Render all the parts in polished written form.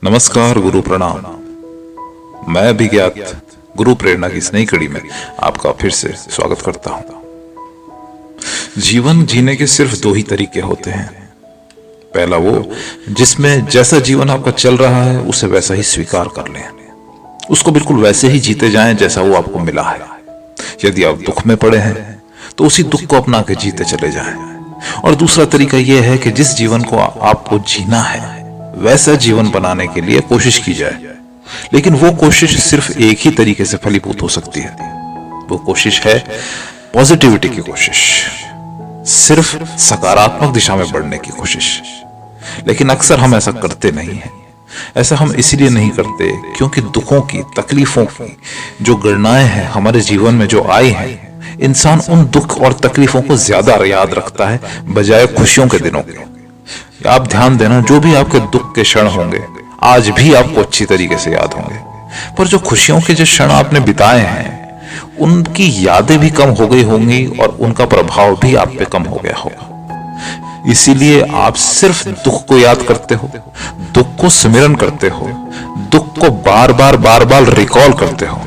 नमस्कार गुरु प्रणाम। मैं अभिज्ञात गुरु प्रेरणा की इस नई कड़ी में आपका फिर से स्वागत करता हूं। जीवन जीने के सिर्फ दो ही तरीके होते हैं। पहला वो जिसमें जैसा जीवन आपका चल रहा है उसे वैसा ही स्वीकार कर लें, उसको बिल्कुल वैसे ही जीते जाएं जैसा वो आपको मिला है। यदि आप दुख में पड़े हैं तो उसी दुख को अपना के जीते चले जाएं। और दूसरा तरीका यह है कि जिस जीवन को आपको जीना है वैसा जीवन बनाने के लिए कोशिश की जाए, लेकिन वो कोशिश सिर्फ एक ही तरीके से फलीभूत हो सकती है। वो कोशिश है पॉजिटिविटी की कोशिश, सिर्फ सकारात्मक दिशा में बढ़ने की कोशिश। लेकिन अक्सर हम ऐसा करते नहीं हैं। ऐसा हम इसलिए नहीं करते क्योंकि दुखों की, तकलीफों की जो गणनाएं हैं हमारे जीवन में जो आई हैं, इंसान उन दुख और तकलीफों को ज्यादा याद रखता है बजाय खुशियों के दिनों के। आप ध्यान देना, जो भी आपके दुख के क्षण होंगे आज भी आपको अच्छी तरीके से याद होंगे, पर जो खुशियों के जो क्षण आपने बिताए हैं उनकी यादें भी कम हो गई होंगी और उनका प्रभाव भी आप पे कम हो गया होगा। इसीलिए आप सिर्फ दुख को याद करते हो, दुख को स्मरण करते हो, दुख को बार बार रिकॉल करते हो।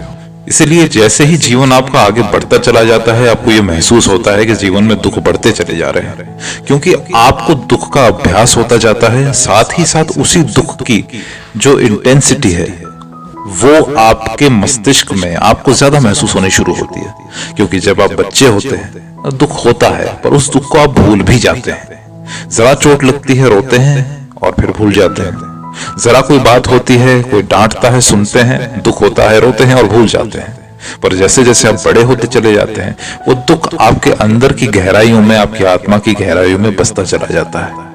इसलिए जैसे ही जीवन आपका आगे बढ़ता चला जाता है आपको यह महसूस होता है कि जीवन में दुख बढ़ते चले जा रहे हैं, क्योंकि आपको दुख का अभ्यास होता जाता है। साथ ही साथ उसी दुख की जो इंटेंसिटी है वो आपके मस्तिष्क में आपको ज्यादा महसूस होनी शुरू होती है। क्योंकि जब आप बच्चे होते हैं दुख होता है पर उस दुख को आप भूल भी जाते हैं। जरा चोट लगती है रोते हैं और फिर भूल जाते हैं। जरा कोई बात होती है, कोई डांटता है, सुनते हैं, दुख होता है, रोते हैं और भूल जाते हैं। पर जैसे जैसे आप बड़े होते चले जाते हैं वो दुख आपके अंदर की गहराइयों में, आपकी आत्मा की गहराइयों में बसता चला जाता है।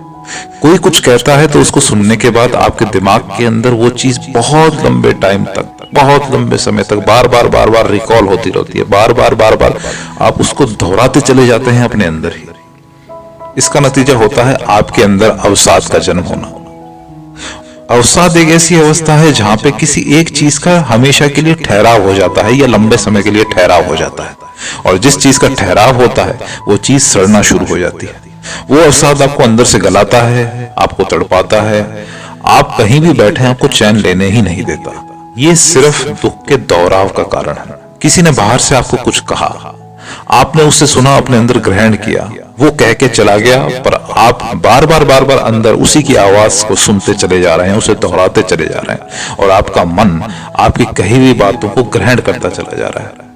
कोई कुछ कहता है तो उसको सुनने के बाद आपके दिमाग के अंदर वो चीज बहुत लंबे टाइम तक, बहुत लंबे समय तक बार बार रिकॉल होती रहती है। बार बार आप उसको दोहराते चले जाते हैं अपने अंदर ही। इसका नतीजा होता है आपके अंदर अवसाद का जन्म होना। अवसाद एक ऐसी अवस्था है जहां पे किसी एक चीज का हमेशा के लिए ठहराव हो जाता है या लंबे समय के लिए ठहराव हो जाता है, और जिस चीज का ठहराव होता है वो चीज सड़ना शुरू हो जाती है। वो अवसाद आपको अंदर से गलाता है, आपको तड़पाता है, आप कहीं भी बैठे आपको चैन लेने ही नहीं देता। ये सिर्फ दुख के दोहराव का कारण है। किसी ने बाहर से आपको कुछ कहा, आपने उससे सुना, अपने अंदर ग्रहण किया, वो कह के चला गया, पर आप बार बार अंदर उसी की आवाज को सुनते चले जा रहे हैं, उसे दोहराते चले जा रहे हैं, और आपका मन आपकी कही हुई बातों को ग्रहण करता चला जा रहा है।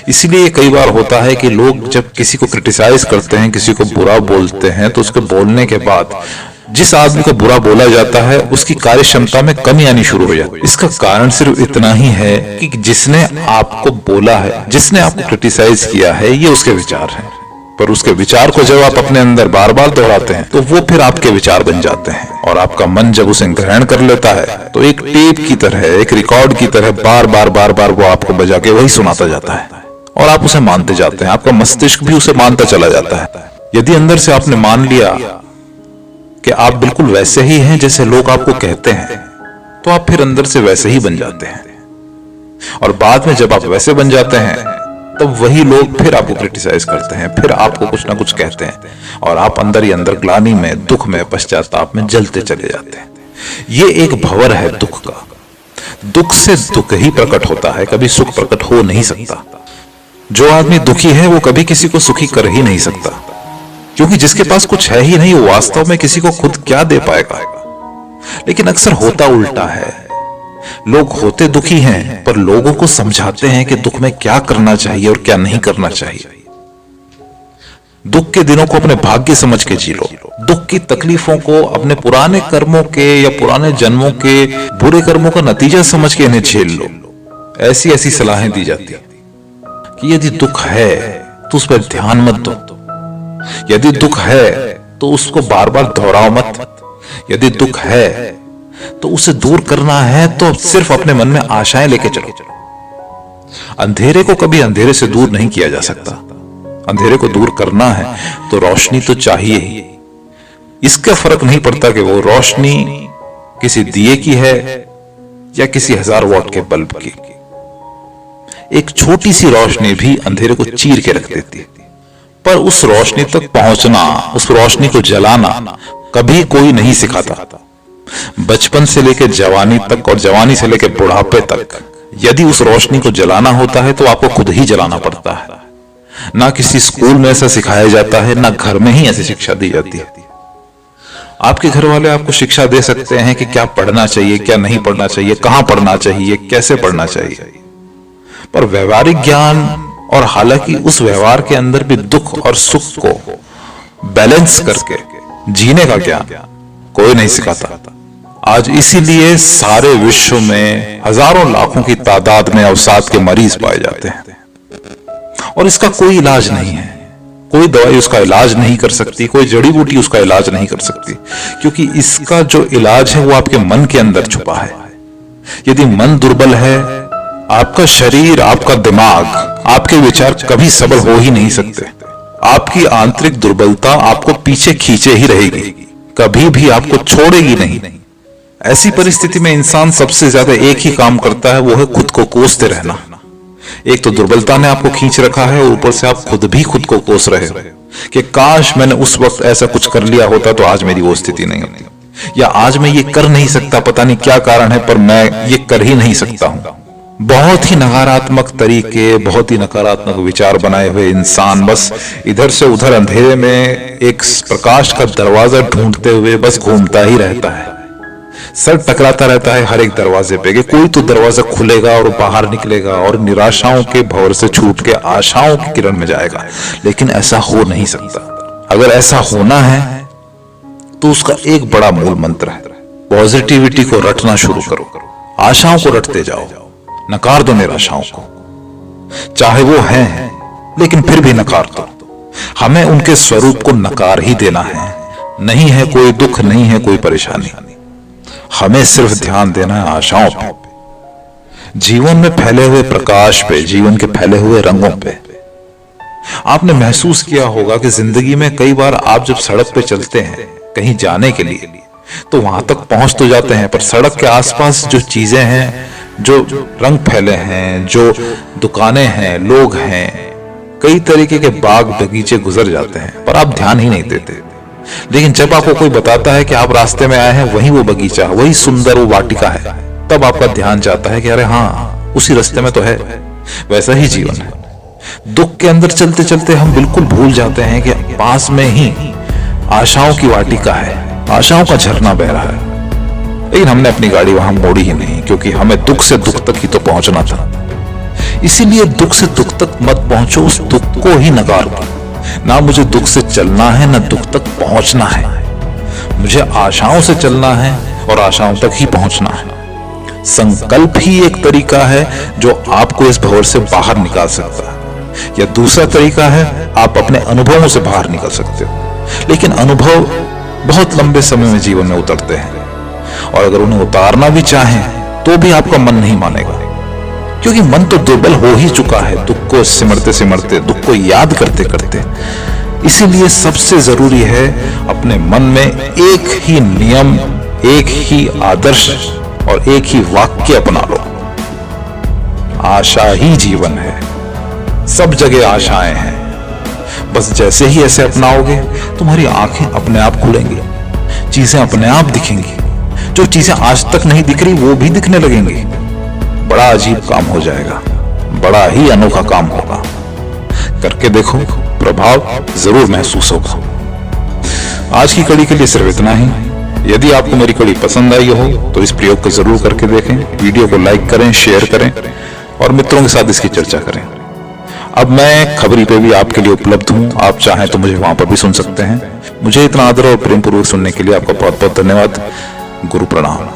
इसलिए कई बार होता है कि लोग जब किसी को क्रिटिसाइज करते हैं, किसी को बुरा बोलते हैं, तो उसके बोलने के बाद जिस आदमी को बुरा बोला जाता है उसकी कार्य क्षमता में कमी आनी शुरू हो जाती है। इसका कारण सिर्फ इतना ही है कि जिसने आपको बोला है, जिसने आपको क्रिटिसाइज किया है, ये उसके विचार हैं। पर उसके विचार को जब आप अपने अंदर बार बार दोहराते हैं तो वो फिर आपके विचार बन जाते हैं, और आपका मन जब उसे ग्रहण कर लेता है तो एक टेप की तरह, एक रिकॉर्ड की तरह बार बार वो आपको बजा के वही सुनाता जाता है, और आप उसे मानते जाते हैं। आपका मस्तिष्क भी उसे मानता चला जाता है। यदि अंदर से आपने मान लिया कि आप बिल्कुल वैसे ही हैं जैसे लोग आपको कहते हैं, तो आप फिर अंदर से वैसे ही बन जाते हैं। और बाद में जब आप वैसे बन जाते हैं तब वही लोग फिर आपको क्रिटिसाइज करते हैं, फिर आपको कुछ ना कुछ कहते हैं, और आप अंदर ही अंदर ग्लानि में, दुख में, पश्चाताप में जलते चले जाते हैं। ये एक भंवर है दुख का। दुख से दुख ही प्रकट होता है, कभी सुख प्रकट हो नहीं सकता। जो आदमी दुखी है वो कभी किसी को सुखी कर ही नहीं सकता, क्योंकि जिसके पास कुछ है ही नहीं वो वास्तव में किसी को खुद क्या दे पाएगा। लेकिन अक्सर होता उल्टा है। लोग होते दुखी हैं पर लोगों को समझाते हैं कि दुख में क्या करना चाहिए और क्या नहीं करना चाहिए। दुख के दिनों को अपने भाग्य समझ के जी लो। दुख की तकलीफों को अपने पुराने कर्मों के या पुराने जन्मों के बुरे कर्मों का नतीजा समझ के इन्हें झेल लो। ऐसी सलाहें दी जाती कि यदि दुख है तो उस पर ध्यान मत दो, यदि दुख है तो उसको बार बार दोहराओ मत, यदि दुख है तो उसे दूर करना है तो सिर्फ अपने मन में आशाएं लेके चलो। अंधेरे को कभी अंधेरे से दूर नहीं किया जा सकता। अंधेरे को दूर करना है तो रोशनी तो चाहिए ही। इसका फर्क नहीं पड़ता कि वो रोशनी किसी दिए की है या किसी 1000 वॉट के बल्ब की। एक छोटी सी रोशनी भी अंधेरे को चीर के रख देती है, पर उस रोशनी तक पहुंचना, उस रोशनी को जलाना कभी कोई नहीं सिखाता। बचपन से लेकर जवानी तक और जवानी से लेकर बुढ़ापे तक यदि उस रोशनी को जलाना होता है तो आपको खुद ही जलाना पड़ता है। ना किसी स्कूल में ऐसा सिखाया जाता है, ना घर में ही ऐसी शिक्षा दी जाती है। आपके घर वाले आपको शिक्षा दे सकते हैं कि क्या पढ़ना चाहिए, क्या नहीं पढ़ना चाहिए, कहां पढ़ना चाहिए, कैसे पढ़ना चाहिए, पर व्यवहारिक ज्ञान और हालांकि उस व्यवहार के अंदर भी दुख और सुख को बैलेंस करके जीने का ज्ञान कोई नहीं सिखाता। आज इसीलिए सारे विश्व में हजारों लाखों की तादाद में अवसाद के मरीज पाए जाते हैं और इसका कोई इलाज नहीं है। कोई दवाई उसका इलाज नहीं कर सकती, कोई जड़ी बूटी उसका इलाज नहीं कर सकती, क्योंकि इसका जो इलाज है वो आपके मन के अंदर छुपा है। यदि मन दुर्बल है, आपका शरीर, आपका दिमाग, आपके विचार कभी सबल हो ही नहीं सकते। आपकी आंतरिक दुर्बलता आपको पीछे खींचे ही रहेगी, कभी भी आपको छोड़ेगी नहीं। ऐसी परिस्थिति में इंसान सबसे ज्यादा एक ही काम करता है, वो है खुद को कोसते रहना। एक तो दुर्बलता ने आपको खींच रखा है और ऊपर से आप खुद भी खुद को कोस रहे हो कि काश मैंने उस वक्त ऐसा कुछ कर लिया होता तो आज मेरी वो स्थिति नहीं होती, या आज मैं ये कर नहीं सकता, पता नहीं क्या कारण है पर मैं ये कर ही नहीं सकता हूं। बहुत ही नकारात्मक तरीके, बहुत ही नकारात्मक विचार बनाए हुए इंसान बस इधर से उधर अंधेरे में एक प्रकाश का दरवाजा ढूंढते हुए बस घूमता ही रहता है। सर टकराता रहता है हर एक दरवाजे पे कि कोई तो दरवाजा खुलेगा और बाहर निकलेगा और निराशाओं के भंवर से छूट के आशाओं की किरण में जाएगा। लेकिन ऐसा हो नहीं सकता। अगर ऐसा होना है तो उसका एक बड़ा मूल मंत्र है, पॉजिटिविटी को रटना शुरू करो। आशाओं को रटते जाओ, नकार दो निराशाओं को, चाहे वो हैं लेकिन फिर भी नकार दो। हमें उनके स्वरूप को नकार ही देना है। नहीं है कोई दुख, नहीं है कोई परेशानी, हमें सिर्फ ध्यान देना है आशाओं पे, जीवन में फैले हुए प्रकाश पे, जीवन के फैले हुए रंगों पे। आपने महसूस किया होगा कि जिंदगी में कई बार आप जब सड़क पे चलते हैं कहीं जाने के लिए तो वहां तक पहुंच तो जाते हैं, पर सड़क के आसपास जो चीजें हैं, जो रंग फैले हैं, जो दुकानें हैं, लोग हैं, कई तरीके के बाग बगीचे गुजर जाते हैं पर आप ध्यान ही नहीं देते। लेकिन जब आपको कोई बताता है कि आप रास्ते में आए हैं, वही वो बगीचा, वही सुंदर वो वाटिका है, तब आपका ध्यान जाता है कि अरे हाँ, उसी रास्ते में तो है। वैसा ही जीवन है। दुख के अंदर चलते चलते हम बिल्कुल भूल जाते हैं कि पास में ही आशाओं की वाटिका है, आशाओं का झरना बह रहा है। लेकिन हमने अपनी गाड़ी वहां मोड़ी ही नहीं, क्योंकि हमें दुख से दुख तक ही तो पहुंचना था। इसीलिए दुख से दुख तक मत पहुंचो, उस दुख को ही नकार दो। ना मुझे दुख से चलना है, ना दुख तक पहुंचना है। मुझे आशाओं से चलना है और आशाओं तक ही पहुंचना है। संकल्प ही एक तरीका है जो आपको इस भंवर से बाहर निकाल सकता है, या दूसरा तरीका है आप अपने अनुभवों से बाहर निकल सकते हो। लेकिन अनुभव बहुत लंबे समय में जीवन में उतरते हैं और अगर उन्हें उतारना भी चाहें तो भी आपका मन नहीं मानेगा, क्योंकि मन तो दुर्बल हो ही चुका है दुख को सिमरते सिमरते, दुख को याद करते करते। इसीलिए सबसे जरूरी है अपने मन में एक ही नियम, एक ही आदर्श और एक ही वाक्य अपना लो, आशा ही जीवन है। सब जगह आशाएं हैं, बस जैसे ही ऐसे अपनाओगे तुम्हारी आंखें अपने आप खुलेंगी, चीजें अपने आप दिखेंगी, जो चीजें आज तक नहीं दिख रही वो भी दिखने लगेंगी। बड़ा अजीब काम हो जाएगा, बड़ा ही अनोखा काम होगा। करके देखो, प्रभाव जरूर महसूस होगा। आज की कड़ी के लिए सिर्फ इतना ही। यदि आपको मेरी कड़ी पसंद आई हो तो इस प्रयोग को जरूर करके देखें, वीडियो को लाइक करें, शेयर करें और मित्रों के साथ इसकी चर्चा करें। अब मैं खबरी पे भी आपके लिए उपलब्ध हूं, आप चाहें तो मुझे वहां पर भी सुन सकते हैं। मुझे इतना आदर और प्रेम पूर्वक सुनने के लिए आपका बहुत बहुत धन्यवाद। गुरु प्रणाम।